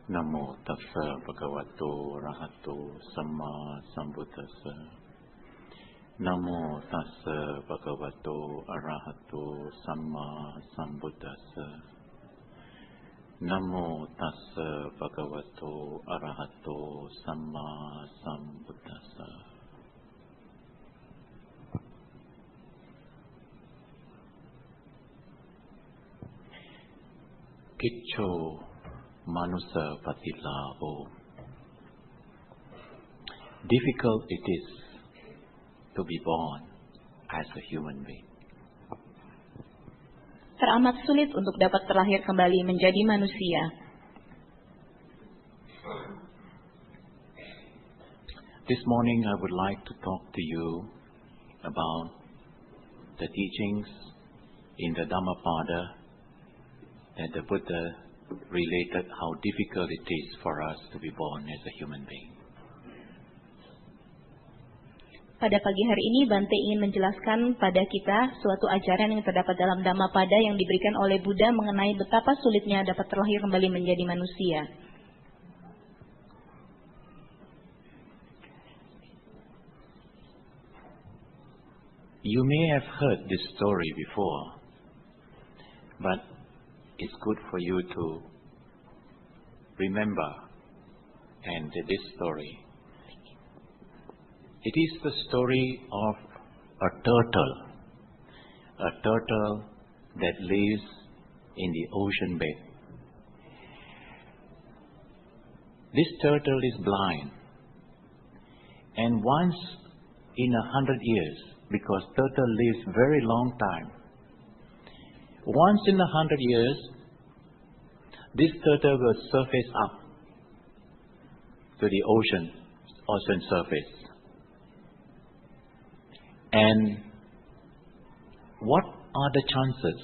Namo tassa bhagavato arahato samma sambuddhassa. Namo tassa bhagavato arahato samma sambuddhassa. Namo tassa bhagavato arahato samma sambuddhassa. Kiccho manusa patilavo. Difficult it is to be born as a human being. Teramat sulit untuk dapat terlahir kembali menjadi manusia. This morning I would like to talk to you about the teachings in the Dhammapada that the Buddha related how difficult it is for us to be born as a human being. Pada pagi hari ini Bante ingin menjelaskan pada kita suatu ajaran yang terdapat dalam Dhammapada yang diberikan oleh Buddha mengenai betapa sulitnya dapat terlahir kembali menjadi manusia. You may have heard this story before, but it's good for you to remember and this story. It is the story of a turtle that lives in the ocean bed. This turtle is blind, and once in 100 years, because turtle lives very long time, once in 100 years, this turtle will surface up to the ocean surface. And what are the chances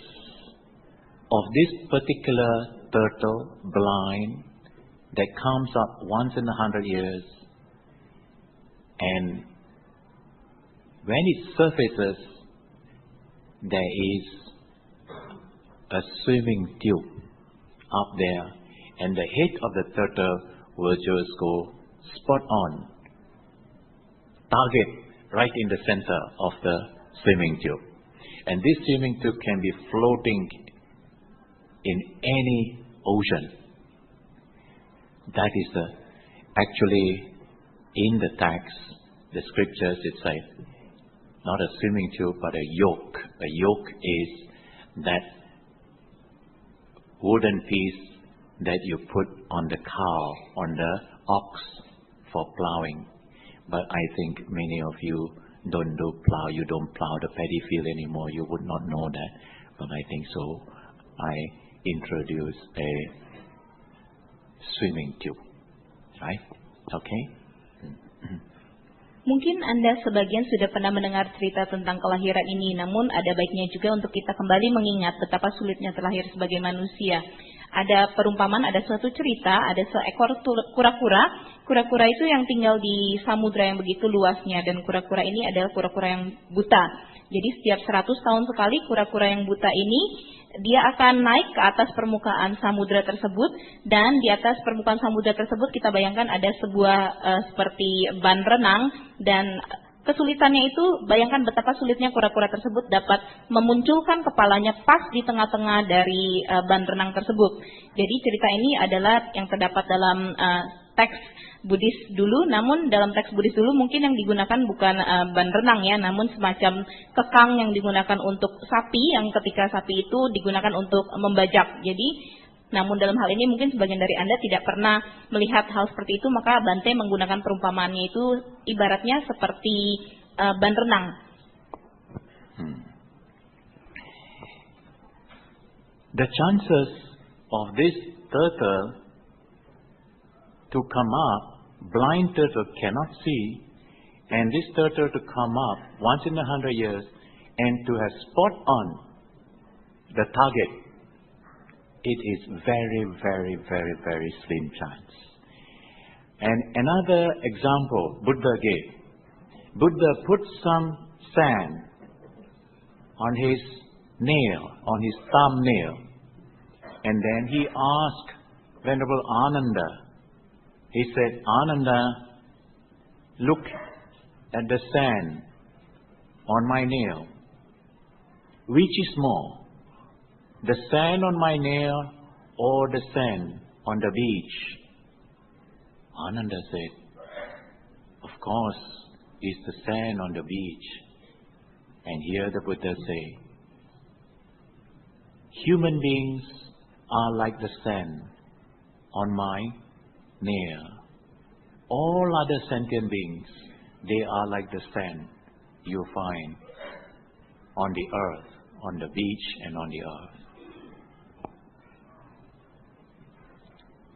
of this particular turtle, blind, that comes up once in 100 years, and when it surfaces, there is a swimming tube up there, and the head of the turtle will just go spot on, target right in the center of the swimming tube. And this swimming tube can be floating in any ocean. That is actually in the text, the scriptures, it says, not a swimming tube, but a yoke. A yoke is that wooden piece that you put on the cow, on the ox for plowing. But I think many of you don't do plow, you don't plow the paddy field anymore, you would not know that. But I think so. I introduce a swimming tube. Right? Okay? Mungkin Anda sebagian sudah pernah mendengar cerita tentang kelahiran ini, namun ada baiknya juga untuk kita kembali mengingat betapa sulitnya terlahir sebagai manusia. Ada perumpamaan, ada suatu cerita, ada seekor kura-kura. Kura-kura itu yang tinggal di samudra yang begitu luasnya, dan kura-kura ini adalah kura-kura yang buta. Jadi setiap 100 tahun sekali kura-kura yang buta ini dia akan naik ke atas permukaan samudra tersebut, dan di atas permukaan samudra tersebut kita bayangkan ada sebuah seperti ban renang, dan kesulitannya itu bayangkan betapa sulitnya kura-kura tersebut dapat memunculkan kepalanya pas di tengah-tengah dari ban renang tersebut. Jadi cerita ini adalah yang terdapat dalam teks Buddhis dulu, namun dalam teks Buddhis dulu mungkin yang digunakan bukan ban renang ya, namun semacam kekang yang digunakan untuk sapi, yang ketika sapi itu digunakan untuk membajak. Jadi, namun dalam hal ini mungkin sebagian dari Anda tidak pernah melihat hal seperti itu, maka Bante menggunakan perumpamaannya itu ibaratnya seperti ban renang. The chances of this turtle to come up, blind turtle cannot see, and this turtle to come up once in 100 years and to have spot on the target, it is very, very, very, very slim chance. And another example Buddha gave. Buddha put some sand on his nail, on his thumbnail, and then he asked Venerable Ananda, he said, Ananda, look at the sand on my nail. Which is more, the sand on my nail or the sand on the beach? Ananda said, of course, it's the sand on the beach. And here the Buddha say, human beings are like the sand on my nail. All other sentient beings, they are like the sand you find on the earth, on the beach and on the earth.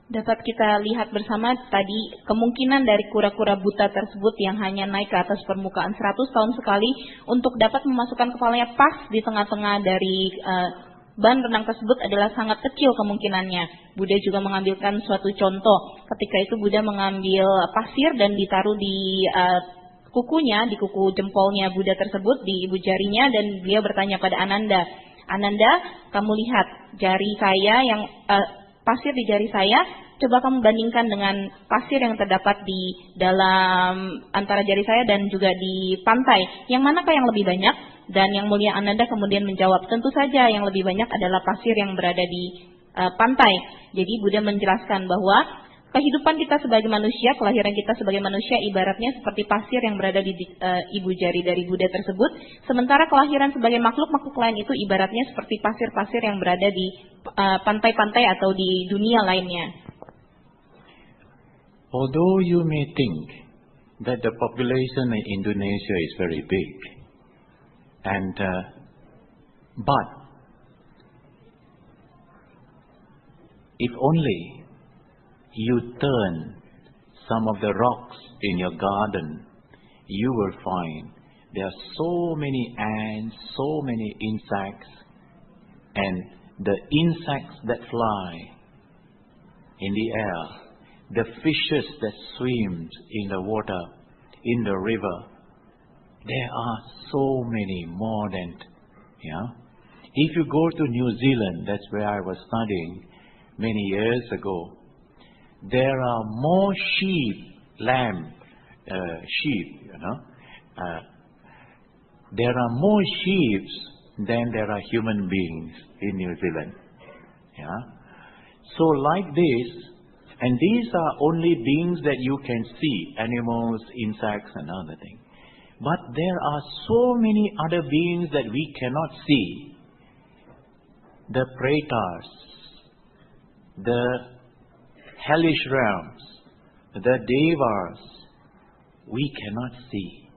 Dapat kita lihat bersama tadi kemungkinan dari kura-kura buta tersebut yang hanya naik ke atas permukaan 100 tahun sekali untuk dapat memasukkan kepalanya pas di tengah-tengah dari ban renang tersebut adalah sangat kecil kemungkinannya. Buddha juga mengambilkan suatu contoh. Ketika itu Buddha mengambil pasir dan ditaruh di kukunya, di kuku jempolnya Buddha tersebut, di ibu jarinya, dan beliau bertanya pada Ananda, Ananda, kamu lihat jari saya yang pasir di jari saya, coba kamu bandingkan dengan pasir yang terdapat di dalam antara jari saya dan juga di pantai. Yang manakah yang lebih banyak? Dan Yang Mulia Ananda kemudian menjawab, tentu saja yang lebih banyak adalah pasir yang berada di pantai. Jadi Buddha menjelaskan bahwa kehidupan kita sebagai manusia, kelahiran kita sebagai manusia ibaratnya seperti pasir yang berada di ibu jari dari Buddha tersebut. Sementara kelahiran sebagai makhluk-makhluk lain itu ibaratnya seperti pasir-pasir yang berada di pantai-pantai atau di dunia lainnya. Although you may think that the population in Indonesia is very big, but if only you turn some of the rocks in your garden, you will find there are so many ants, so many insects, and the insects that fly in the air, the fishes that swim in the water, in the river, there are so many more than, If you go to New Zealand, that's where I was studying many years ago, there are more sheep, there are more sheep than there are human beings in New Zealand. So like this, and these are only beings that you can see, animals, insects and other things. But there are so many other beings that we cannot see. The pretas, the hellish realms, the devas, we cannot see.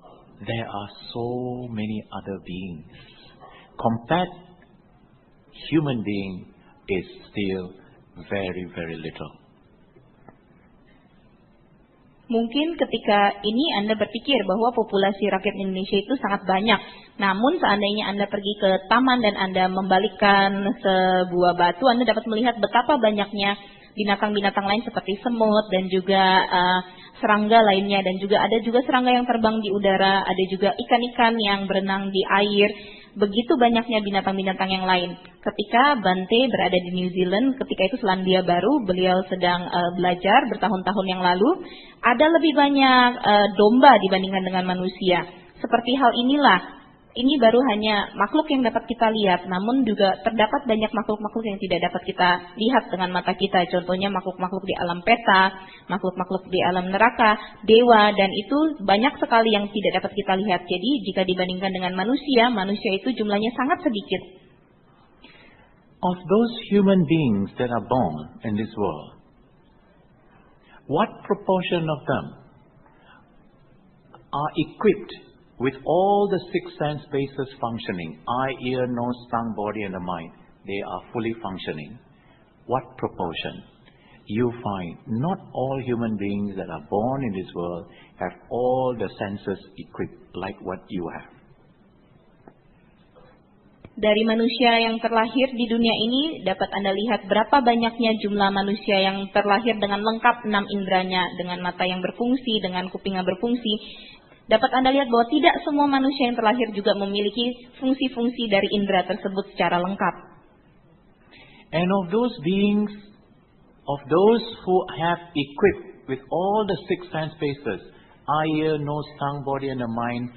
There are so many other beings. Compared, human being is still very, very little. Mungkin ketika ini Anda berpikir bahwa populasi rakyat Indonesia itu sangat banyak. Namun seandainya Anda pergi ke taman dan Anda membalikkan sebuah batu, Anda dapat melihat betapa banyaknya binatang-binatang lain seperti semut dan juga serangga lainnya. Dan juga ada juga serangga yang terbang di udara, ada juga ikan-ikan yang berenang di air. Begitu banyaknya binatang-binatang yang lain. Ketika Bante berada di New Zealand, ketika itu Selandia Baru, beliau sedang belajar bertahun-tahun yang lalu, ada lebih banyak domba dibandingkan dengan manusia. Seperti hal inilah, ini baru hanya makhluk yang dapat kita lihat, namun juga terdapat banyak makhluk-makhluk yang tidak dapat kita lihat dengan mata kita. Contohnya makhluk-makhluk di alam peta, makhluk-makhluk di alam neraka, dewa, dan itu banyak sekali yang tidak dapat kita lihat. Jadi jika dibandingkan dengan manusia, manusia itu jumlahnya sangat sedikit. Of those human beings that are born in this world, what proportion of them are equipped with all the six sense bases functioning? Eye, ear, nose, tongue, body and the mind. They are fully functioning. What proportion? You find not all human beings that are born in this world have all the senses equipped like what you have. Dari manusia yang terlahir di dunia ini, dapat Anda lihat berapa banyaknya jumlah manusia yang terlahir dengan lengkap 6 inderanya, dengan mata yang berfungsi, dengan kuping yang berfungsi. Dapat Anda lihat bahwa tidak semua manusia yang terlahir juga memiliki fungsi-fungsi dari indera tersebut secara lengkap. And of those beings, of those who have equipped with all the six sense spaces, eye, ear, nose, tongue, body, and the mind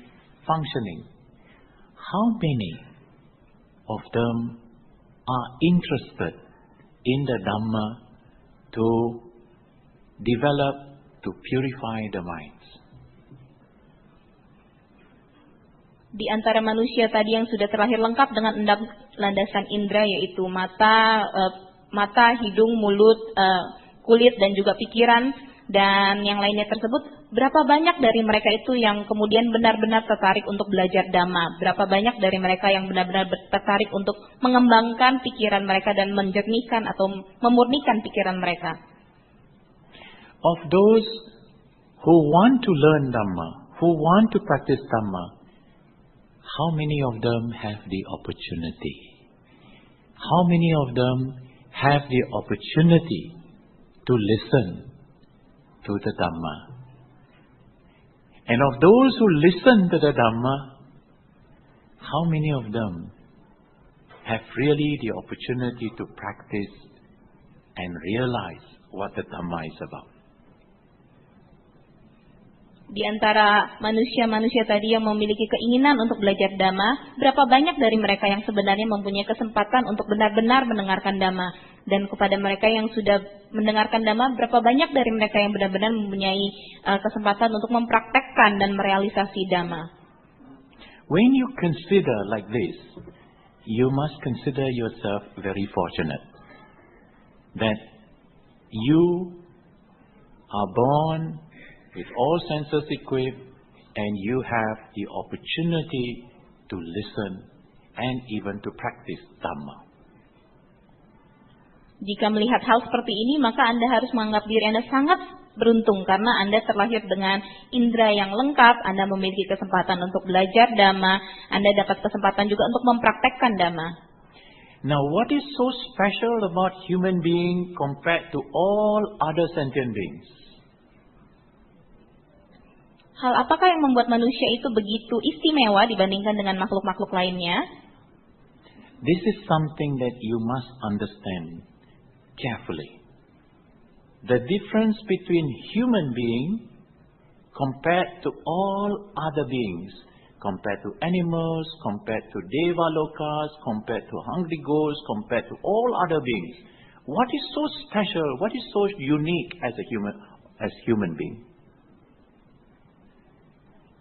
functioning, how many of them are interested in the Dhamma to develop, to purify the minds? Di antara manusia tadi yang sudah terlahir lengkap dengan 6 landasan indera, yaitu mata, hidung, mulut, kulit, dan juga pikiran, dan yang lainnya tersebut, berapa banyak dari mereka itu yang kemudian benar-benar tertarik untuk belajar Dhamma? Berapa banyak dari mereka yang benar-benar tertarik untuk mengembangkan pikiran mereka dan menjernihkan atau memurnikan pikiran mereka? Of those who want to learn Dhamma, who want to practice Dhamma, how many of them have the opportunity? How many of them have the opportunity to listen to the Dhamma? And of those who listen to the Dhamma, how many of them have really the opportunity to practice and realize what the Dhamma is about? Di antara manusia-manusia tadi yang memiliki keinginan untuk belajar Dhamma, berapa banyak dari mereka yang sebenarnya mempunyai kesempatan untuk benar-benar mendengarkan Dhamma? Dan kepada mereka yang sudah mendengarkan Dhamma, berapa banyak dari mereka yang benar-benar mempunyai kesempatan untuk mempraktekkan dan merealisasi Dhamma? When you consider like this, you must consider yourself very fortunate that you are born with all senses equipped, and you have the opportunity to listen and even to practice Dhamma. Jika melihat hal seperti ini, maka Anda harus menganggap diri Anda sangat beruntung karena Anda terlahir dengan indera yang lengkap, Anda memiliki kesempatan untuk belajar Dhamma, Anda dapat kesempatan juga untuk mempraktekkan Dhamma. Now, what is so special about human being compared to all other sentient beings? Hal apakah yang membuat manusia itu begitu istimewa dibandingkan dengan makhluk-makhluk lainnya? This is something that you must understand carefully. The difference between human being compared to all other beings, compared to animals, compared to Devalokas, compared to hungry ghosts, compared to all other beings. What is so special, what is so unique as human being?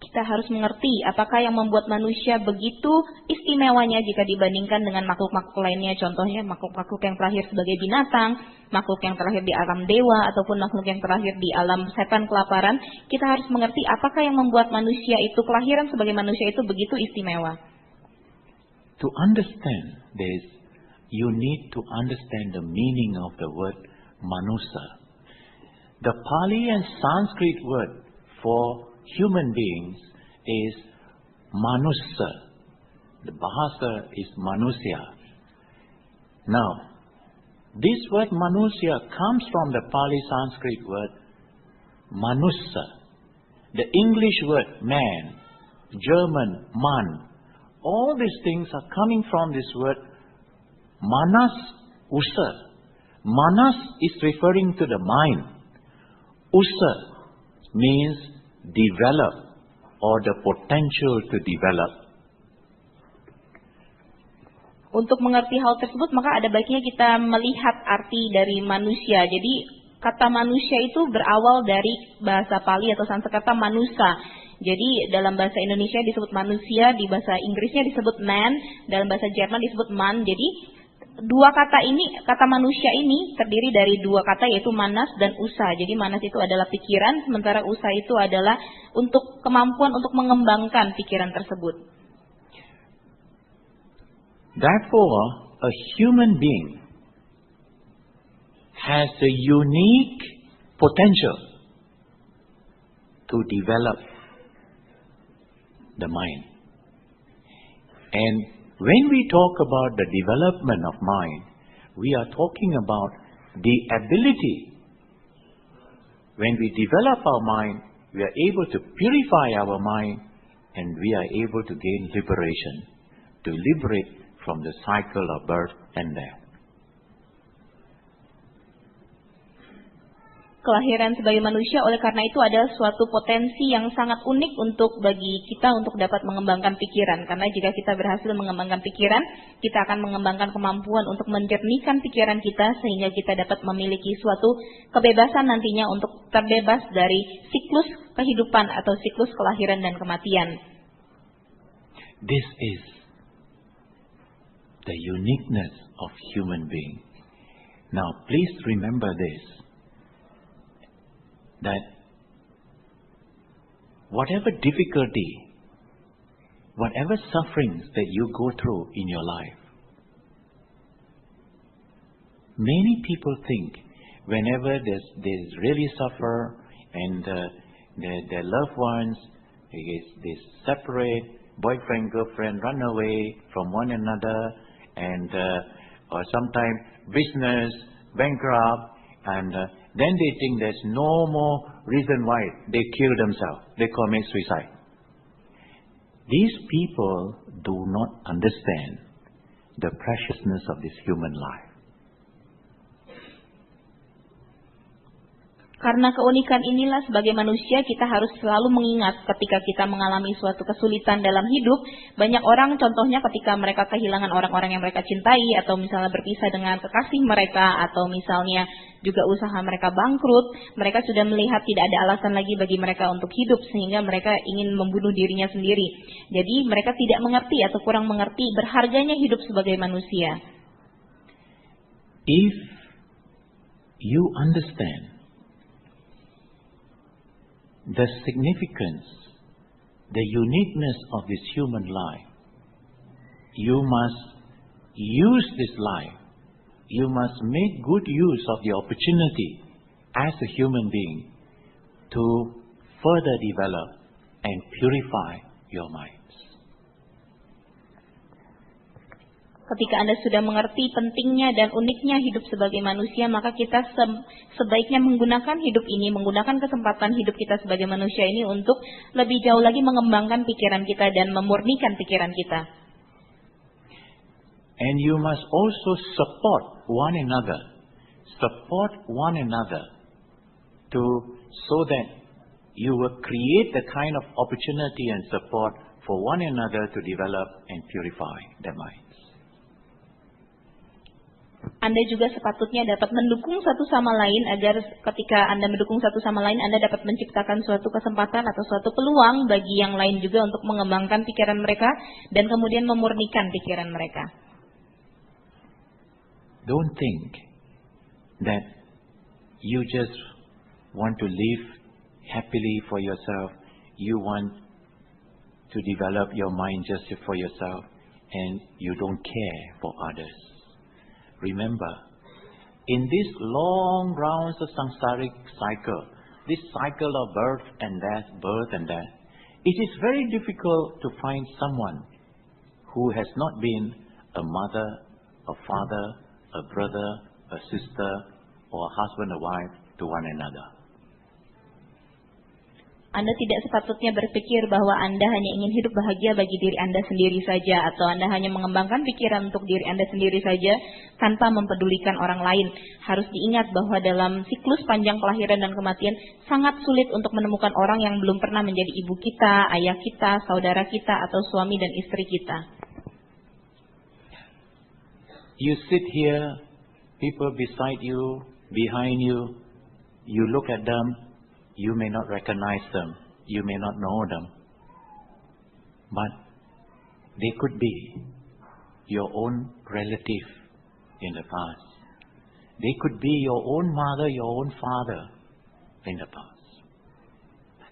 Kita harus mengerti apakah yang membuat manusia begitu istimewanya jika dibandingkan dengan makhluk-makhluk lainnya. Contohnya makhluk-makhluk yang terlahir sebagai binatang, makhluk yang terlahir di alam dewa, ataupun makhluk yang terlahir di alam setan kelaparan. Kita harus mengerti apakah yang membuat manusia itu, kelahiran sebagai manusia itu begitu istimewa. To understand this, you need to understand the meaning of the word manusa. The Pali and Sanskrit word for human beings is manusa. The Bahasa is manusia. Now, this word manusia comes from the Pali Sanskrit word manusa. The English word man, German man, all these things are coming from this word manas usa. Manas is referring to the mind. Usa means develop or the potential to develop. Untuk mengerti hal tersebut, maka ada baiknya kita melihat arti dari manusia. Jadi kata manusia itu berawal dari bahasa Pali atau Sanskerta manusa. Jadi dalam bahasa Indonesia disebut manusia, di bahasa Inggrisnya disebut man, dalam bahasa Jerman disebut man. Jadi dua kata ini, kata manusia ini terdiri dari dua kata, yaitu manas dan usa. Jadi manas itu adalah pikiran, sementara usa itu adalah untuk kemampuan untuk mengembangkan pikiran tersebut. Therefore, a human being has a unique potential to develop the mind. And when we talk about the development of mind, we are talking about the ability. When we develop our mind, we are able to purify our mind, and we are able to gain liberation, to liberate from the cycle of birth and death. kelahiran sebagai manusia, oleh karena itu ada suatu potensi yang sangat unik untuk bagi kita untuk dapat mengembangkan pikiran. Karena jika kita berhasil mengembangkan pikiran, kita akan mengembangkan kemampuan untuk menjernihkan pikiran kita sehingga kita dapat memiliki suatu kebebasan nantinya untuk terbebas dari siklus kehidupan atau siklus kelahiran dan kematian. This is the uniqueness of human being. Now please remember this, that whatever difficulty, whatever sufferings that you go through in your life, many people think whenever they really suffer and their loved ones, they separate, boyfriend, girlfriend, run away from one another, and or sometimes business bankrupt, and then they think there's no more reason why they kill themselves, they commit suicide. These people do not understand the preciousness of this human life. Karena keunikan inilah sebagai manusia kita harus selalu mengingat ketika kita mengalami suatu kesulitan dalam hidup. Banyak orang contohnya ketika mereka kehilangan orang-orang yang mereka cintai, atau misalnya berpisah dengan kekasih mereka, atau misalnya juga usaha mereka bangkrut, mereka sudah melihat tidak ada alasan lagi bagi mereka untuk hidup sehingga mereka ingin membunuh dirinya sendiri. Jadi mereka tidak mengerti atau kurang mengerti berharganya hidup sebagai manusia. If you understand the significance, the uniqueness of this human life, you must use this life. You must make good use of the opportunity as a human being to further develop and purify your minds. Ketika Anda sudah mengerti pentingnya dan uniknya hidup sebagai manusia, maka kita sebaiknya menggunakan hidup ini, menggunakan kesempatan hidup kita sebagai manusia ini untuk lebih jauh lagi mengembangkan pikiran kita dan memurnikan pikiran kita. And you must also support one another so that you will create the kind of opportunity and support for one another to develop and purify their minds. Anda juga sepatutnya dapat mendukung satu sama lain agar ketika Anda mendukung satu sama lain, Anda dapat menciptakan suatu kesempatan atau suatu peluang bagi yang lain juga untuk mengembangkan pikiran mereka dan kemudian memurnikan pikiran mereka. Don't think that you just want to live happily for yourself. You want to develop your mind just for yourself and you don't care for others. Remember, in this long rounds of samsaric cycle, this cycle of birth and death, it is very difficult to find someone who has not been a mother, a father, a brother, a sister, or a husband or wife to one another. Anda tidak sepatutnya berpikir bahwa Anda hanya ingin hidup bahagia bagi diri Anda sendiri saja, atau Anda hanya mengembangkan pikiran untuk diri Anda sendiri saja tanpa mempedulikan orang lain. Harus diingat bahwa dalam siklus panjang kelahiran dan kematian sangat sulit untuk menemukan orang yang belum pernah menjadi ibu kita, ayah kita, saudara kita, atau suami dan istri kita. You sit here, people beside you, behind you, you look at them, you may not recognize them, you may not know them, but they could be your own relative in the past. They could be your own mother, your own father in the past.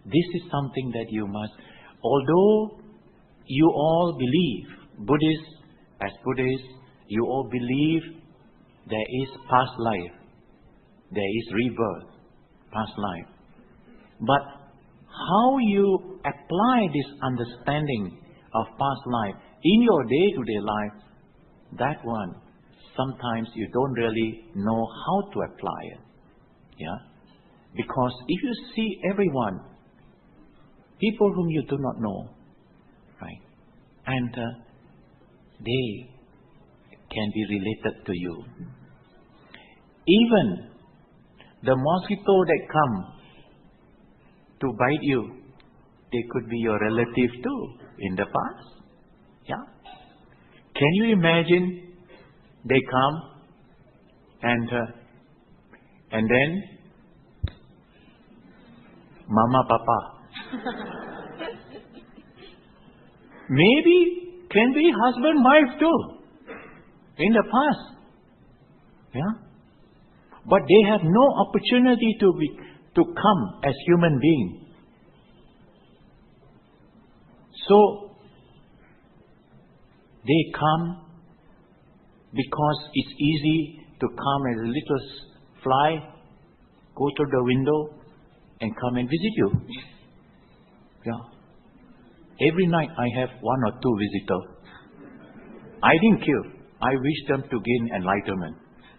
This is something that you must, although you all believe, Buddhists, you all believe there is past life, there is rebirth, past life. But how you apply this understanding of past life in your day-to-day life, that one, sometimes you don't really know how to apply it. Yeah? Because if you see everyone, people whom you do not know, right, and they can be related to you. Even The mosquito that come to bite you, they could be your relative too in the past. Yeah. Can you imagine they come and then Mama, Papa. Maybe can be husband, wife too in the past. Yeah. But they have no opportunity to come as human beings. So they come because it's easy to come as a little fly, go to the window and come and visit you. Yeah. Every night I have 1 or 2 visitors. I didn't kill. I wish them to gain enlightenment.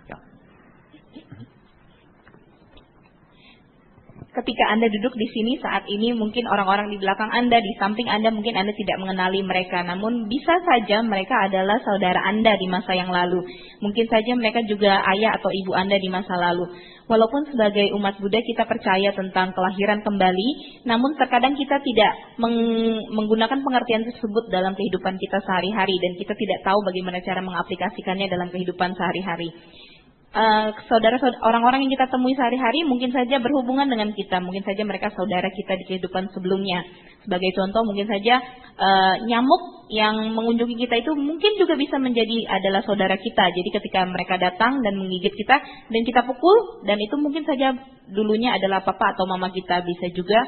Yeah. Ketika Anda duduk di sini saat ini, mungkin orang-orang di belakang Anda, di samping Anda, mungkin Anda tidak mengenali mereka. Namun bisa saja mereka adalah saudara Anda di masa yang lalu. Mungkin saja mereka juga ayah atau ibu Anda di masa lalu. Walaupun sebagai umat Buddha kita percaya tentang kelahiran kembali, namun terkadang kita tidak menggunakan pengertian tersebut dalam kehidupan kita sehari-hari, dan kita tidak tahu bagaimana cara mengaplikasikannya dalam kehidupan sehari-hari. Orang-orang yang kita temui sehari-hari mungkin saja berhubungan dengan kita, mungkin saja mereka saudara kita di kehidupan sebelumnya. Sebagai contoh, mungkin saja nyamuk yang mengunjungi kita itu mungkin juga bisa menjadi adalah saudara kita. Jadi ketika mereka datang dan menggigit kita dan kita pukul, dan itu mungkin saja dulunya adalah papa atau mama kita, bisa juga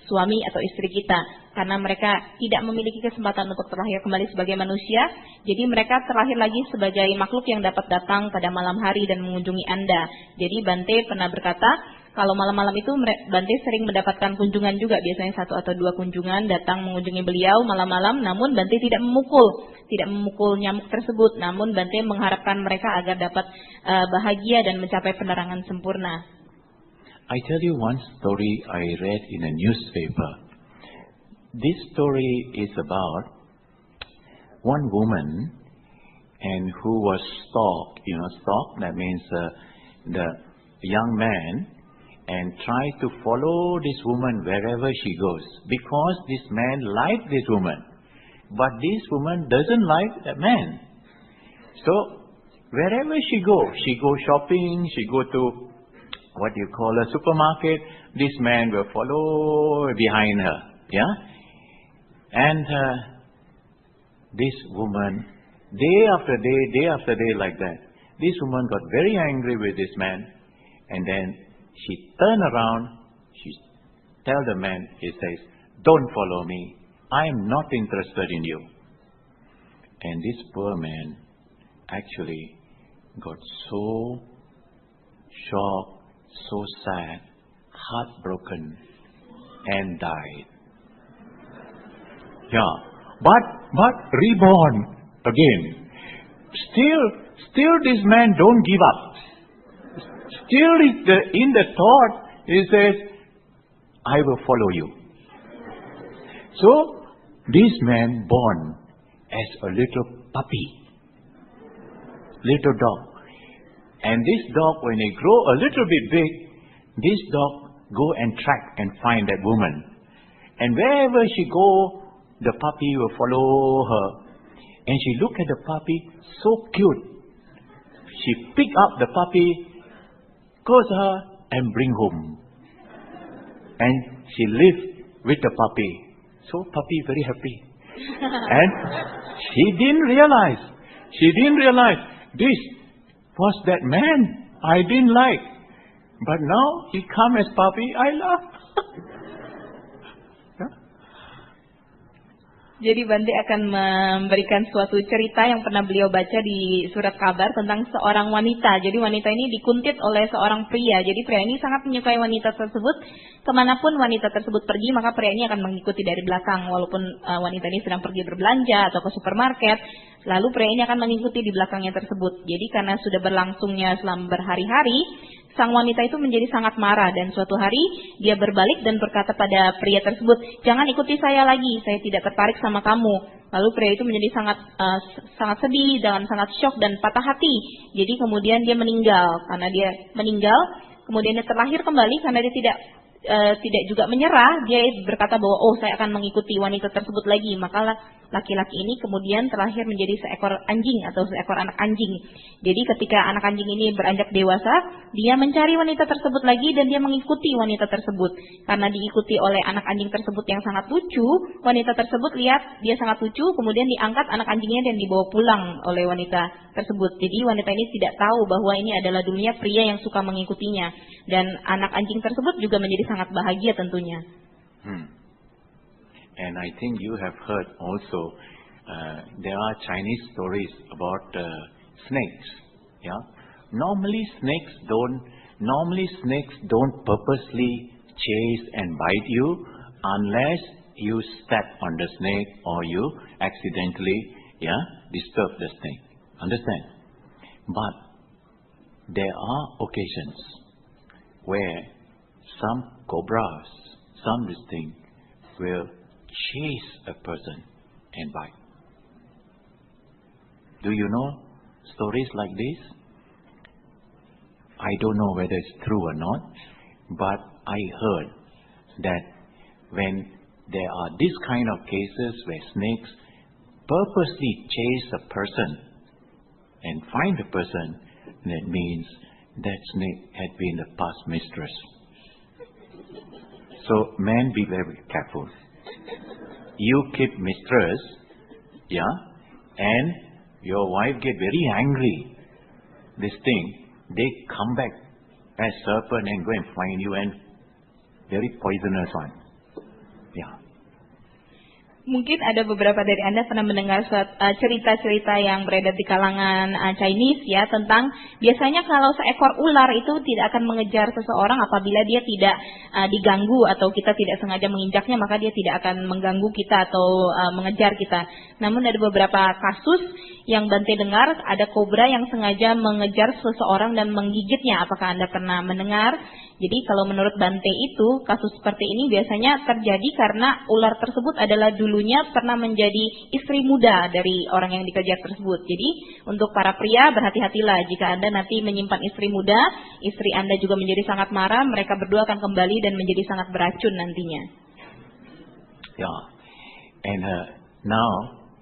suami atau istri kita, karena mereka tidak memiliki kesempatan untuk terlahir kembali sebagai manusia, jadi mereka terlahir lagi sebagai makhluk yang dapat datang pada malam hari dan mengunjungi Anda. Jadi Bante pernah berkata, kalau malam-malam itu Bante sering mendapatkan kunjungan juga, biasanya 1 atau 2 kunjungan datang mengunjungi beliau malam-malam, namun Bante tidak memukul nyamuk tersebut, namun Bante mengharapkan mereka agar dapat bahagia dan mencapai penerangan sempurna. I tell you one story I read in a newspaper. This story is about one woman and who was stalked. Stalked, that means the young man, and try to follow this woman wherever she goes, because this man liked this woman, but this woman doesn't like that man. So wherever she go shopping, she go to what you call a supermarket, this man will follow behind her. Yeah? And this woman, day after day like that, this woman got very angry with this man, and then she turned around, she tell the man, he says, don't follow me, I am not interested in you. And this poor man actually got so shocked, so sad, heartbroken, and died. Yeah, but reborn again. Still this man don't give up. Still in the thought, he says, I will follow you. So this man born as a little puppy, little dog. And this dog, when they grow a little bit big, this dog go and track and find that woman. And wherever she go, the puppy will follow her. And she look at the puppy, so cute. She pick up the puppy, goes her and bring home. And she live with the puppy. So puppy very happy. And she didn't realize this was that man I didn't like. But now he come as puppy, I love. Jadi Bante akan memberikan suatu cerita yang pernah beliau baca di surat kabar tentang seorang wanita. Jadi wanita ini dikuntit oleh seorang pria. Jadi pria ini sangat menyukai wanita tersebut. Kemanapun wanita tersebut pergi, maka pria ini akan mengikuti dari belakang. Walaupun wanita ini sedang pergi berbelanja atau ke supermarket, lalu pria ini akan mengikuti di belakangnya tersebut. Jadi karena sudah berlangsungnya selama berhari-hari, sang wanita itu menjadi sangat marah, dan suatu hari dia berbalik dan berkata pada pria tersebut, jangan ikuti saya lagi, saya tidak tertarik sama kamu. Lalu pria itu menjadi sangat sedih dan sangat syok dan patah hati. Jadi kemudian dia meninggal. Karena dia meninggal, kemudian dia terlahir kembali karena dia tidak juga menyerah, dia berkata bahwa oh saya akan mengikuti wanita tersebut lagi, maka laki-laki ini kemudian terlahir menjadi seekor anjing atau seekor anak anjing. Jadi ketika anak anjing ini beranjak dewasa, dia mencari wanita tersebut lagi dan dia mengikuti wanita tersebut. Karena diikuti oleh anak anjing tersebut yang sangat lucu, wanita tersebut lihat dia sangat lucu, kemudian diangkat anak anjingnya dan dibawa pulang oleh wanita tersebut. Jadi wanita ini tidak tahu bahwa ini adalah dulunya pria yang suka mengikutinya. Dan anak anjing tersebut juga menjadi sangat bahagia tentunya. And I think you have heard also, there are Chinese stories about snakes. Yeah, normally snakes don't purposely chase and bite you unless you step on the snake or you accidentally, disturb the snake. Understand? But there are occasions where some cobras, some this thing will chase a person and bite. Do you know stories like this? I don't know whether it's true or not, but I heard that when there are these kind of cases where snakes purposely chase a person and find the person, that means that snake had been the past mistress. So men, be very careful. You keep mistress, and your wife get very angry. This thing, they come back as serpent and go and find you, and very poisonous one. Mungkin ada beberapa dari Anda pernah mendengar cerita-cerita yang beredar di kalangan Chinese ya, tentang biasanya kalau seekor ular itu tidak akan mengejar seseorang apabila dia tidak diganggu atau kita tidak sengaja menginjaknya, maka dia tidak akan mengganggu kita atau mengejar kita. Namun ada beberapa kasus yang Bante dengar, ada kobra yang sengaja mengejar seseorang dan menggigitnya. Apakah Anda pernah mendengar? Jadi kalau menurut Bante itu, kasus seperti ini biasanya terjadi karena ular tersebut adalah dulunya pernah menjadi istri muda dari orang yang dikejar tersebut. Jadi untuk para pria berhati-hatilah jika Anda nanti menyimpan istri muda, istri Anda juga menjadi sangat marah, mereka berdua akan kembali dan menjadi sangat beracun nantinya. And now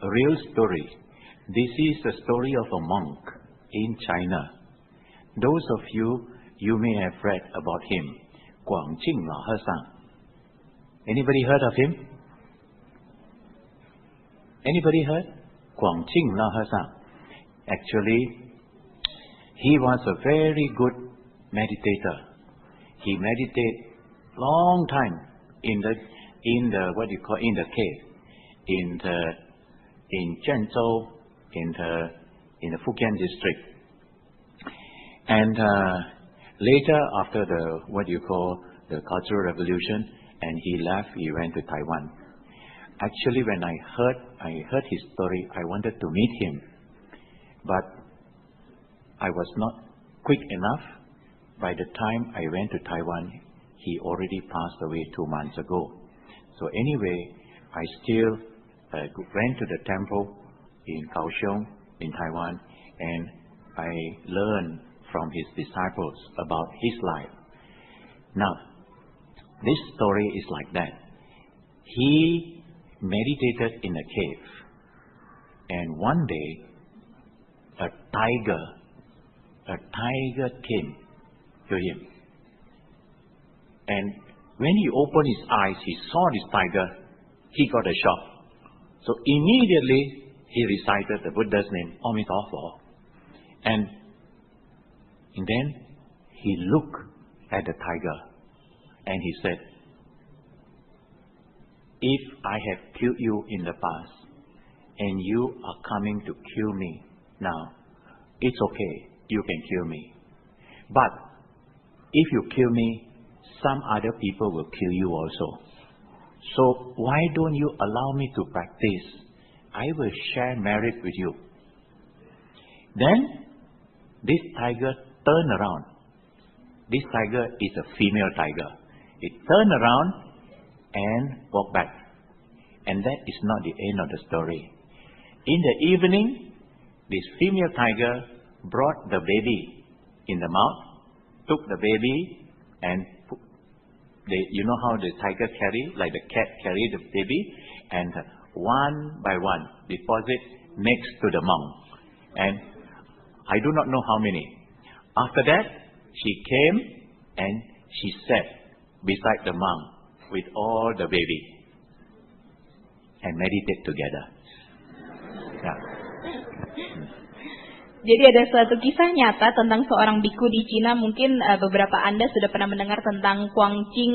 a real story. This is the story of a monk in China. Those of you may have read about him, Guangjing Lao He-sang. Anybody heard of him? Anybody heard? Guangjing Lao He-sang. Actually, he was a very good meditator. He meditated long time in the cave, in Zhenzhou, in the Fujian district. And later, after the Cultural Revolution, and he left, he went to Taiwan. Actually, when I heard his story, I wanted to meet him, but I was not quick enough. By the time I went to Taiwan, he already passed away 2 months ago. So anyway, I still went to the temple in Kaohsiung, in Taiwan, and I learned from his disciples about his life. Now, this story is like that. He meditated in a cave, and one day a tiger came to him. And when he opened his eyes, he saw this tiger, he got a shock. So immediately he recited the Buddha's name, Amitabha, and then he looked at the tiger and he said, if I have killed you in the past and you are coming to kill me now, it's okay, you can kill me. But if you kill me, some other people will kill you also. So why don't you allow me to practice? I will share merit with you. Then this tiger turned around. This tiger is a female tiger. It turned around and walked back. And that is not the end of the story. In the evening, this female tiger brought the baby in the mouth took the baby and you know how the tiger carry, like the cat carry the baby, and one by one deposit next to the monk. And I do not know how many. After that, she came and she sat beside the monk with all the baby and meditate together. Yeah. Jadi ada suatu kisah nyata tentang seorang biku di Cina. Mungkin beberapa Anda sudah pernah mendengar tentang Guangqing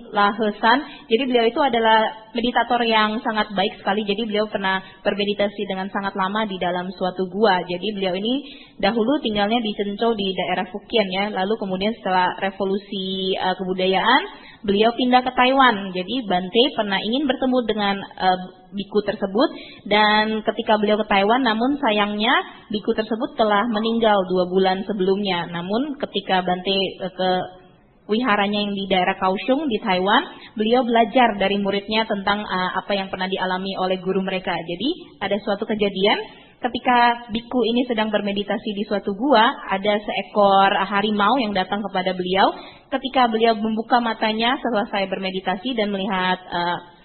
Lahesan. Jadi beliau itu adalah meditator yang sangat baik sekali. Jadi beliau pernah bermeditasi dengan sangat lama di dalam suatu gua. Jadi beliau ini dahulu tinggalnya di Zhengzhou di daerah Fujian ya. Lalu kemudian setelah revolusi kebudayaan, beliau pindah ke Taiwan. Jadi Bante pernah ingin bertemu dengan biku tersebut, dan ketika beliau ke Taiwan, namun sayangnya biku tersebut telah meninggal 2 bulan sebelumnya. Namun ketika Bante ke wiharanya yang di daerah Kaohsiung di Taiwan, beliau belajar dari muridnya tentang apa yang pernah dialami oleh guru mereka. Jadi ada suatu kejadian ketika biku ini sedang bermeditasi di suatu gua, ada seekor harimau yang datang kepada beliau. Ketika beliau membuka matanya setelah saya bermeditasi dan melihat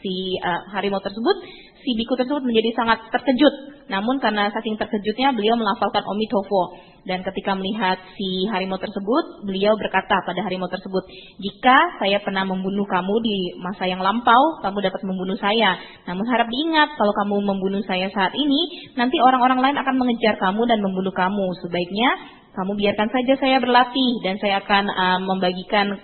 si harimau tersebut, si biku tersebut menjadi sangat terkejut. Namun karena saking terkejutnya, beliau melafalkan Omitofo. Dan ketika melihat si harimau tersebut, beliau berkata pada harimau tersebut, "Jika saya pernah membunuh kamu di masa yang lampau, kamu dapat membunuh saya. Namun harap diingat, kalau kamu membunuh saya saat ini, nanti orang-orang lain akan mengejar kamu dan membunuh kamu. Sebaiknya kamu biarkan saja saya berlatih, dan saya akan membagikan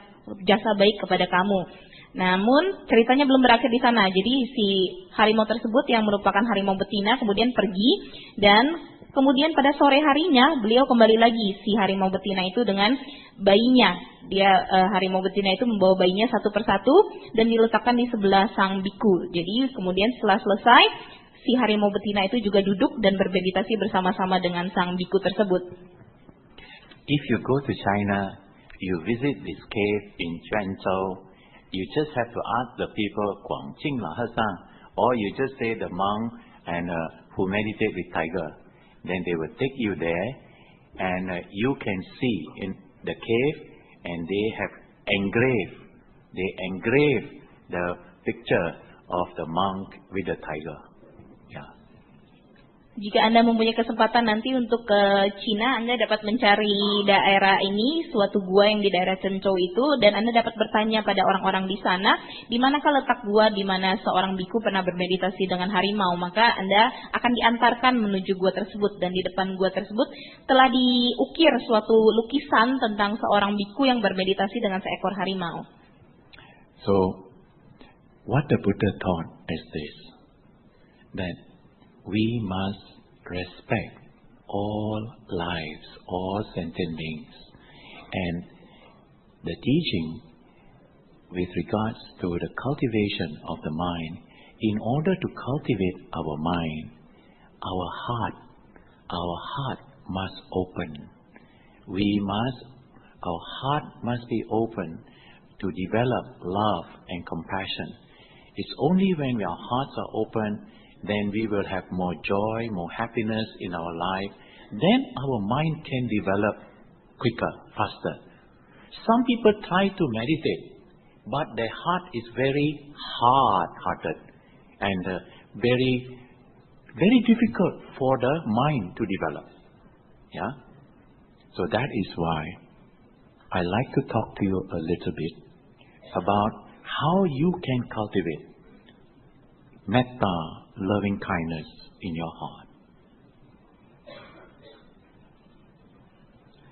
jasa baik kepada kamu." Namun ceritanya belum berakhir di sana. Jadi si harimau tersebut yang merupakan harimau betina kemudian pergi, dan kemudian pada sore harinya beliau kembali lagi, si harimau betina itu dengan bayinya. Harimau betina itu membawa bayinya satu persatu dan diletakkan di sebelah sang biku. Jadi kemudian setelah selesai, si harimau betina itu juga duduk dan bermeditasi bersama-sama dengan sang biku tersebut. If you go to China, you visit this cave in Zhengzhou, you just have to ask the people Guangqing Lahesan, or you just say the monk and who meditate with tiger. Then they will take you there, and you can see in the cave, and they have engraved the picture of the monk with the tiger. Yeah. Jika Anda mempunyai kesempatan nanti untuk ke Cina, Anda dapat mencari daerah ini, suatu gua yang di daerah Zhengzhou itu, dan Anda dapat bertanya pada orang-orang di sana, di manakah letak gua di mana seorang biku pernah bermeditasi dengan harimau. Maka Anda akan diantarkan menuju gua tersebut, dan di depan gua tersebut telah diukir suatu lukisan tentang seorang biku yang bermeditasi dengan seekor harimau. So, what the Buddha taught is this, that we must respect all lives, all sentient beings. And the teaching with regards to the cultivation of the mind, in order to cultivate our mind, our heart must open. Our heart must be open to develop love and compassion. It's only when our hearts are open, then we will have more joy, more happiness in our life. Then our mind can develop quicker, faster. Some people try to meditate, but their heart is very hard-hearted and very, very difficult for the mind to develop. Yeah? So that is why I like to talk to you a little bit about how you can cultivate metta, loving kindness in your heart.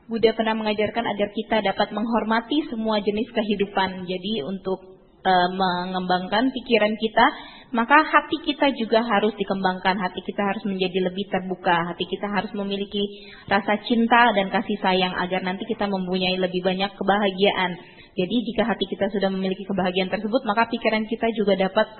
Buddha pernah mengajarkan agar kita dapat menghormati semua jenis kehidupan. Jadi untuk mengembangkan pikiran kita, maka hati kita juga harus dikembangkan. Hati kita harus menjadi lebih terbuka. Hati kita harus memiliki rasa cinta dan kasih sayang agar nanti kita mempunyai lebih banyak kebahagiaan. Jadi jika hati kita sudah memiliki kebahagiaan tersebut, maka pikiran kita juga dapat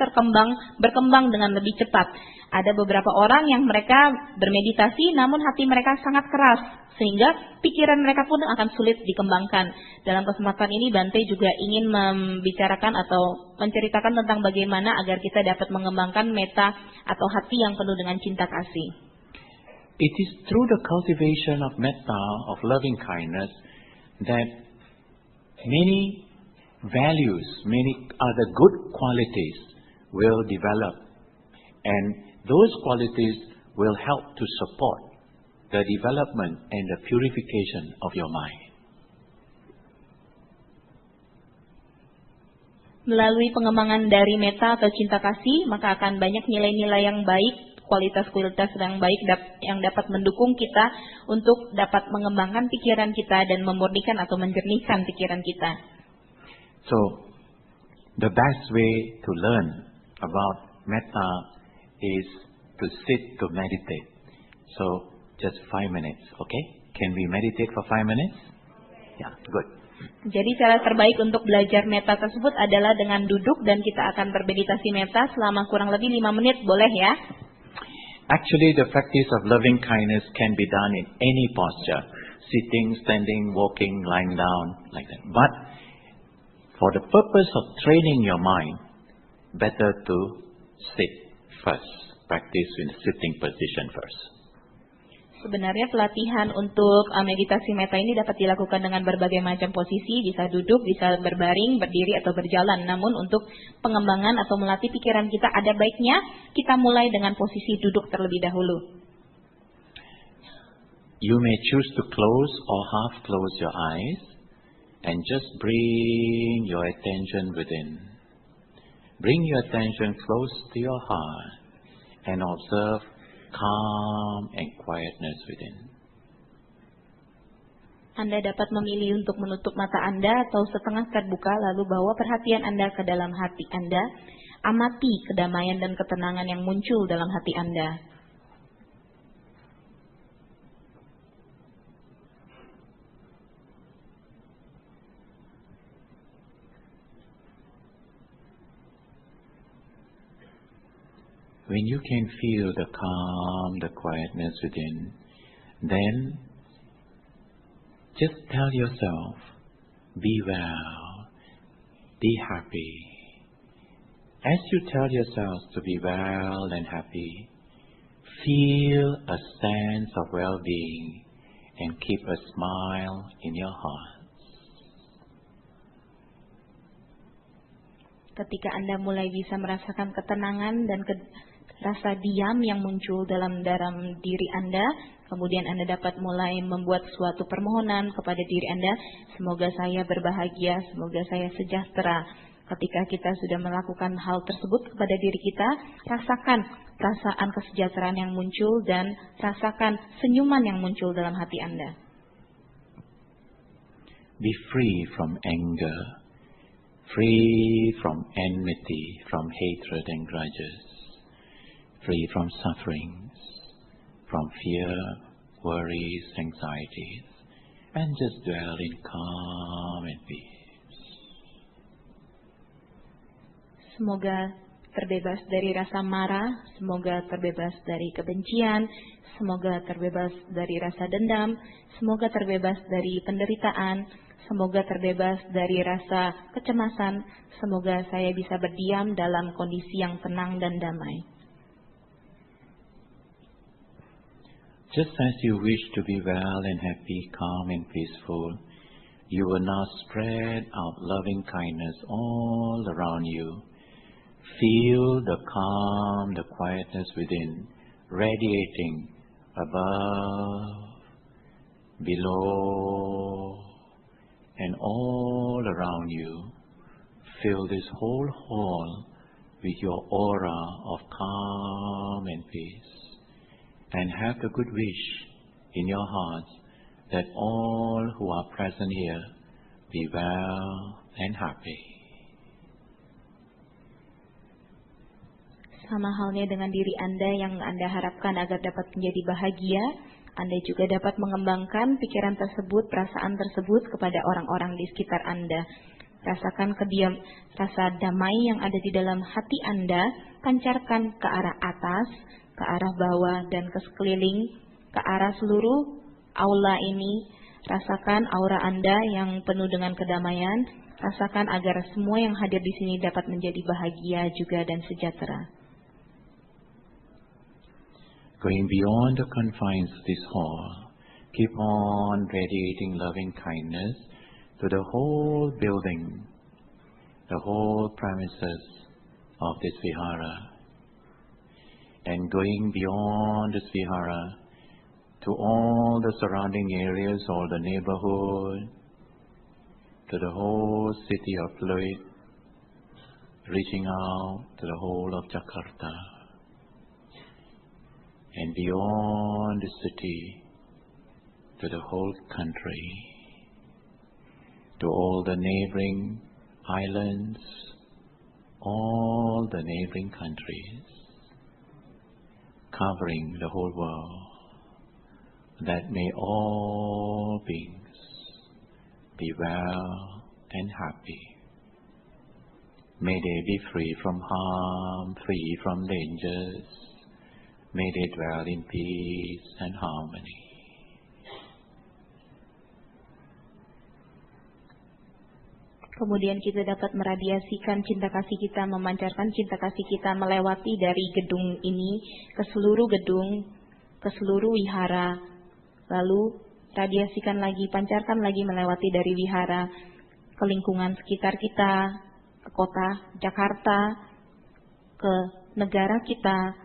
berkembang dengan lebih cepat. Ada beberapa orang yang mereka bermeditasi, namun hati mereka sangat keras, sehingga pikiran mereka pun akan sulit dikembangkan. Dalam kesempatan ini, Bante juga ingin membicarakan atau menceritakan tentang bagaimana agar kita dapat mengembangkan metta atau hati yang penuh dengan cinta kasih. It is through the cultivation of metta, of loving kindness, that many values, many other good qualities will develop, and those qualities will help to support the development and the purification of your mind. Melalui pengembangan dari metta atau cinta kasih, maka akan banyak nilai-nilai yang baik, kualitas-kualitas yang baik yang dapat mendukung kita untuk dapat mengembangkan pikiran kita dan memurnikan atau menjernihkan pikiran kita. So, the best way to learn about metta is to sit to meditate. So, just 5 minutes, okay? Can we meditate for 5 minutes? Yeah, good. Jadi cara terbaik untuk belajar metta tersebut adalah dengan duduk dan kita akan bermeditasi metta selama kurang lebih 5 menit, boleh ya? Actually, the practice of loving kindness can be done in any posture. Sitting, standing, walking, lying down, like that. But for the purpose of training your mind, better to sit first. Practice in the sitting position first. Sebenarnya pelatihan untuk meditasi metta ini dapat dilakukan dengan berbagai macam posisi, bisa duduk, bisa berbaring, berdiri, atau berjalan. Namun untuk pengembangan atau melatih pikiran kita, ada baiknya kita mulai dengan posisi duduk terlebih dahulu. You may choose to close or half close your eyes and just bring your attention within. Bring your attention close to your heart and observe calm and quietness within. Anda dapat memilih untuk menutup mata Anda atau setengah terbuka, lalu bawa perhatian Anda ke dalam hati Anda. Amati kedamaian dan ketenangan yang muncul dalam hati Anda. When you can feel the calm, the quietness within, then just tell yourself, be well, be happy. As you tell yourself to be well and happy, feel a sense of well-being and keep a smile in your heart. Ketika Anda mulai bisa merasakan ketenangan dan rasa diam yang muncul dalam diri Anda, kemudian Anda dapat mulai membuat suatu permohonan kepada diri Anda, semoga saya berbahagia, semoga saya sejahtera. Ketika kita sudah melakukan hal tersebut kepada diri kita, rasakan perasaan kesejahteraan yang muncul dan rasakan senyuman yang muncul dalam hati Anda. Be free from anger, free from enmity, from hatred and grudges. Free from sufferings, from fear, worries, anxieties, and just dwell in calm and peace. Semoga terbebas dari rasa marah, semoga terbebas dari kebencian, semoga terbebas dari rasa dendam, semoga terbebas dari penderitaan, semoga terbebas dari rasa kecemasan, semoga saya bisa berdiam dalam kondisi yang tenang dan damai. Just as you wish to be well and happy, calm and peaceful, you will now spread out loving kindness all around you. Feel the calm, the quietness within, radiating above, below, and all around you. Fill this whole hall with your aura of calm and peace. And have the good wish in your hearts that all who are present here be well and happy. Sama halnya dengan diri Anda yang Anda harapkan agar dapat menjadi bahagia, Anda juga dapat mengembangkan pikiran tersebut, perasaan tersebut kepada orang-orang di sekitar Anda. Rasakan rasa damai yang ada di dalam hati Anda, pancarkan ke arah atas, ke arah bawah, dan ke sekeliling, ke arah seluruh aula ini. Rasakan aura Anda yang penuh dengan kedamaian. Rasakan agar semua yang hadir di sini dapat menjadi bahagia juga dan sejahtera. Going beyond the confines of this hall, keep on radiating loving kindness to to the whole building, the whole premises of this vihara, and going beyond this vihara to all the surrounding areas, all the neighborhood, to the whole city of Pluit, reaching out to the whole of Jakarta, and beyond the city, to the whole country, to all the neighboring islands, all the neighboring countries, covering the whole world, that may all beings be well and happy. May they be free from harm, free from dangers. May they dwell in peace and harmony. Kemudian kita dapat meradiasikan cinta kasih kita, memancarkan cinta kasih kita melewati dari gedung ini ke seluruh gedung, ke seluruh wihara. Lalu radiasikan lagi, pancarkan lagi melewati dari wihara ke lingkungan sekitar kita, ke kota Jakarta, ke negara kita,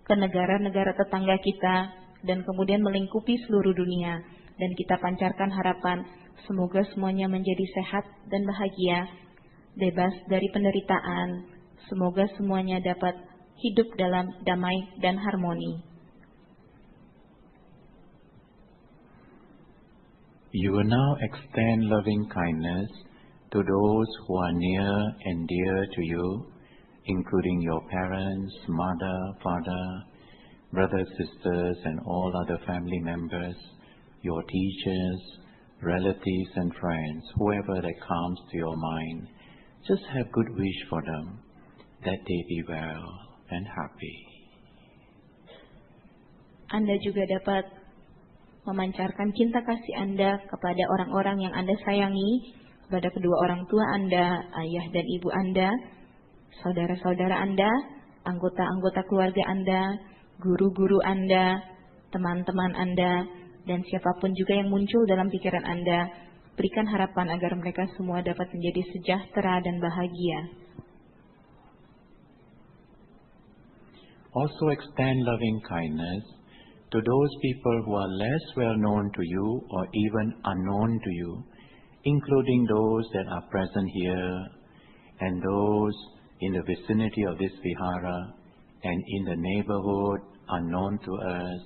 ke negara-negara tetangga kita, dan kemudian melingkupi seluruh dunia. Dan kita pancarkan harapan, semoga semuanya menjadi sehat dan bahagia, bebas dari penderitaan. Semoga semuanya dapat hidup dalam damai dan harmoni. You will now extend loving kindness to those who are near and dear to you, including your parents, mother, father, brothers, sisters, and all other family members, your teachers, relatives and friends, whoever that comes to your mind. Just have good wish for them, that they be well and happy. Anda juga dapat memancarkan cinta kasih Anda kepada orang-orang yang Anda sayangi, kepada kedua orang tua Anda, ayah dan ibu Anda, saudara-saudara Anda, anggota-anggota keluarga Anda, guru-guru Anda, teman-teman Anda, dan siapapun juga yang muncul dalam pikiran Anda. Berikan harapan agar mereka semua dapat menjadi sejahtera dan bahagia. Also extend loving kindness to those people who are less well known to you or even unknown to you, including those that are present here and those in the vicinity of this vihara and in the neighborhood unknown to us.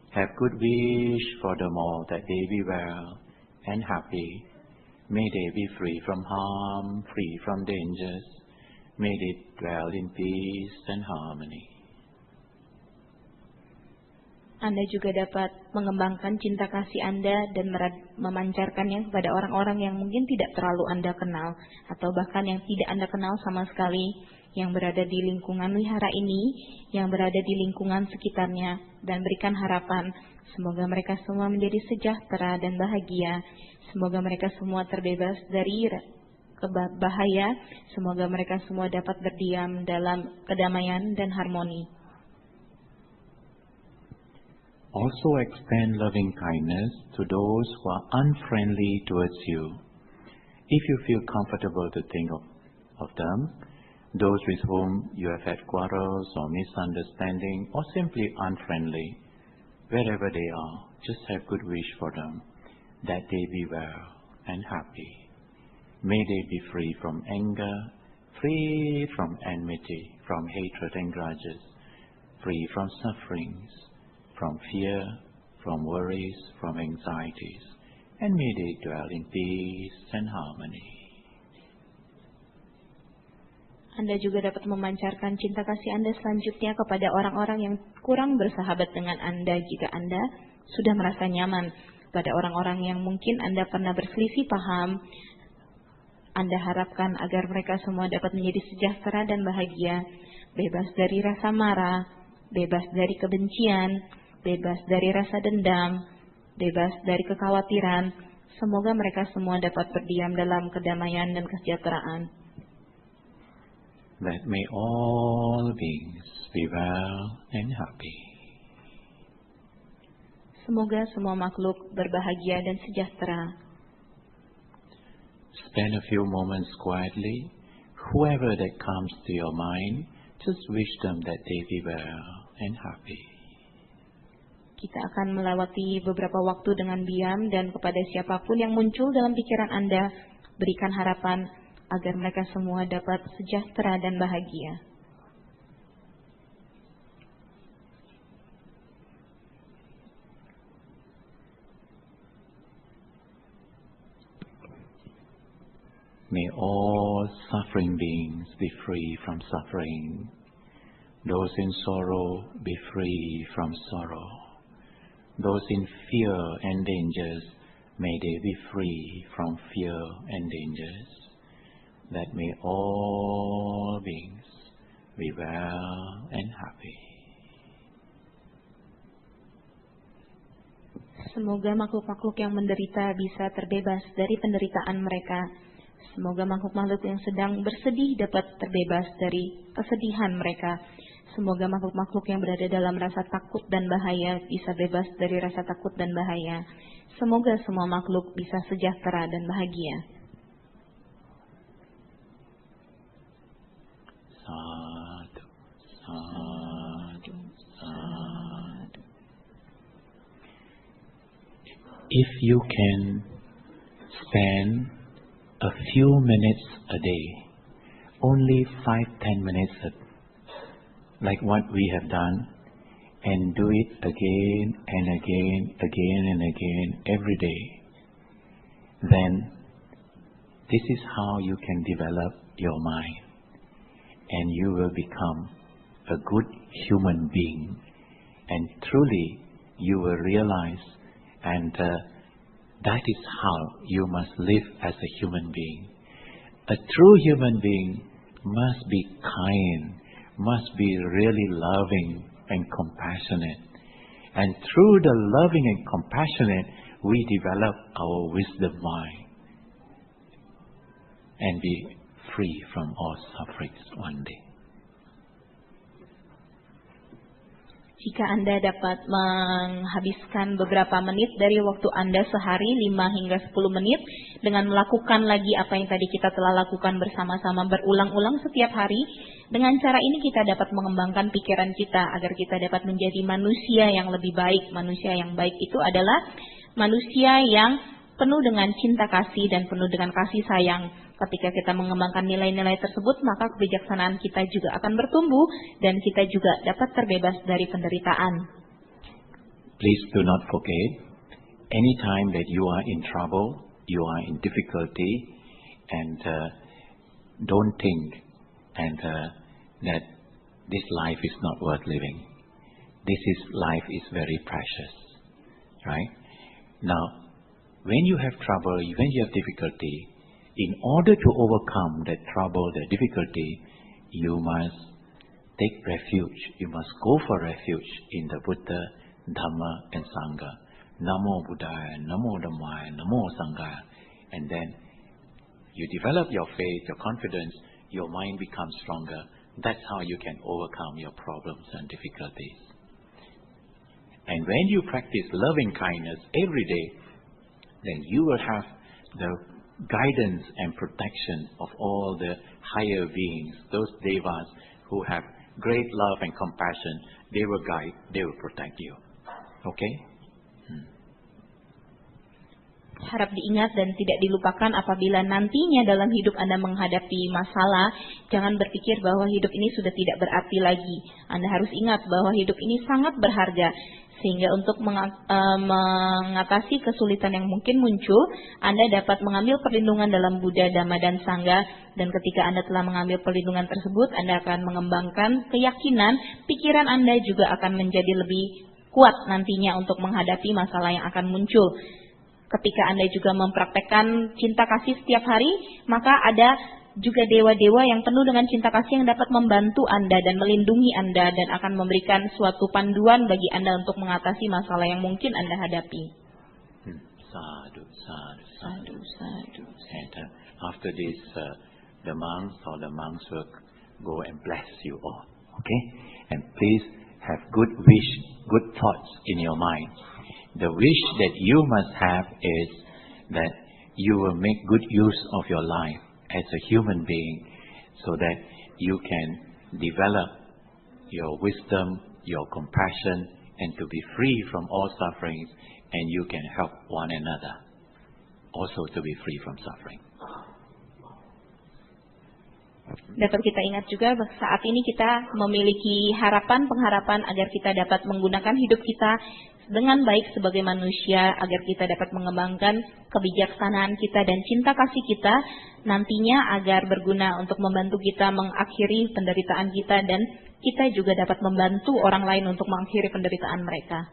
Have good wish for them all, that they be well and happy. May they be free from harm, free from dangers. May they dwell in peace and harmony. Anda juga dapat mengembangkan cinta kasih Anda dan memancarkannya kepada orang-orang yang mungkin tidak terlalu Anda kenal, atau bahkan yang tidak Anda kenal sama sekali, yang berada di lingkungan wihara ini, yang berada di lingkungan sekitarnya, dan berikan harapan, semoga mereka semua menjadi sejahtera dan bahagia, semoga mereka semua terbebas dari bahaya, semoga mereka semua dapat berdiam dalam kedamaian dan harmoni. Also extend loving kindness to those who are unfriendly towards you. If you feel comfortable to think of them, those with whom you have had quarrels or misunderstanding or simply unfriendly, wherever they are, just have good wish for them, that they be well and happy. May they be free from anger, free from enmity, from hatred and grudges, free from sufferings, from fear, from worries, from anxieties, and may they dwell in peace and harmony. Anda juga dapat memancarkan cinta kasih Anda selanjutnya kepada orang-orang yang kurang bersahabat dengan Anda jika Anda sudah merasa nyaman. Pada orang-orang yang mungkin Anda pernah berselisih paham, Anda harapkan agar mereka semua dapat menjadi sejahtera dan bahagia, bebas dari rasa marah, bebas dari kebencian, bebas dari rasa dendam, bebas dari kekhawatiran. Semoga mereka semua dapat berdiam dalam kedamaian dan kesejahteraan. That may all beings be well and happy. Semoga semua makhluk berbahagia dan sejahtera. spend a few moments quietly. Whoever that comes to your mind, just wish them that they be well and happy. Kita akan melewati beberapa waktu dengan diam dan kepada siapapun yang muncul dalam pikiran Anda, berikan harapan agar mereka semua dapat sejahtera dan bahagia. May all suffering beings be free from suffering. Those in sorrow be free from sorrow. Those in fear and dangers, may they be free from fear and dangers. That may all beings be well and happy. Semoga makhluk-makhluk yang menderita bisa terbebas dari penderitaan mereka. Semoga makhluk-makhluk yang sedang bersedih dapat terbebas dari kesedihan mereka. Semoga makhluk-makhluk yang berada dalam rasa takut dan bahaya bisa bebas dari rasa takut dan bahaya. Semoga semua makhluk bisa sejahtera dan bahagia. Sadhu, sadhu, sadhu. If you can spend a few minutes a day, only 5-10 minutes like what we have done, and do it again and again, again and again, every day, then this is how you can develop your mind, and you will become a good human being, and truly you will realize, and that is how you must live as a human being. A true human being must be kind, must be really loving and compassionate. And through the loving and compassionate, we develop our wisdom mind and be free from all sufferings one day. Jika Anda dapat menghabiskan beberapa menit dari waktu Anda sehari, 5 hingga 10 menit, dengan melakukan lagi apa yang tadi kita telah lakukan bersama-sama berulang-ulang setiap hari, dengan cara ini kita dapat mengembangkan pikiran kita agar kita dapat menjadi manusia yang lebih baik. Manusia yang baik itu adalah manusia yang penuh dengan cinta kasih dan penuh dengan kasih sayang. Ketika kita mengembangkan nilai-nilai tersebut, maka kebijaksanaan kita juga akan bertumbuh dan kita juga dapat terbebas dari penderitaan. Please do not forget, anytime that you are in trouble, you are in difficulty, and don't think that this life is not worth living. Life is very precious, right? Now, when you have trouble, when you have difficulty, in order to overcome that trouble, that difficulty, you must take refuge. You must go for refuge in the Buddha, Dhamma, and Sangha. Namo Buddhaya, Namo Dhammaya, Namo Sanghaya. And then you develop your faith, your confidence, your mind becomes stronger. That's how you can overcome your problems and difficulties. And when you practice loving kindness every day, then you will have the guidance and protection of all the higher beings, those devas who have great love and compassion. They will guide, they will protect you. Okay? Harap diingat dan tidak dilupakan apabila nantinya dalam hidup Anda menghadapi masalah, jangan berpikir bahwa hidup ini sudah tidak berarti lagi. Anda harus ingat bahwa hidup ini sangat berharga. Sehingga untuk mengatasi kesulitan yang mungkin muncul, Anda dapat mengambil perlindungan dalam Buddha, Dhamma, dan Sangha. Dan ketika Anda telah mengambil perlindungan tersebut, Anda akan mengembangkan keyakinan, pikiran Anda juga akan menjadi lebih kuat nantinya untuk menghadapi masalah yang akan muncul. Ketika Anda juga mempraktekkan cinta kasih setiap hari, maka ada juga dewa-dewa yang penuh dengan cinta kasih yang dapat membantu Anda dan melindungi Anda dan akan memberikan suatu panduan bagi Anda untuk mengatasi masalah yang mungkin Anda hadapi. Sadhu, sadhu, sadhu, sadhu. And after this, the monks will go and bless you all. Okay? And please have good wish, good thoughts in your mind. The wish that you must have is that you will make good use of your life as a human being so that you can develop your wisdom, your compassion, and to be free from all sufferings, and you can help one another also to be free from suffering. Dapat kita ingat juga saat ini kita memiliki pengharapan agar kita dapat menggunakan hidup kita dengan baik sebagai manusia, agar kita dapat mengembangkan kebijaksanaan kita dan cinta kasih kita nantinya agar berguna untuk membantu kita mengakhiri penderitaan kita, dan kita juga dapat membantu orang lain untuk mengakhiri penderitaan mereka.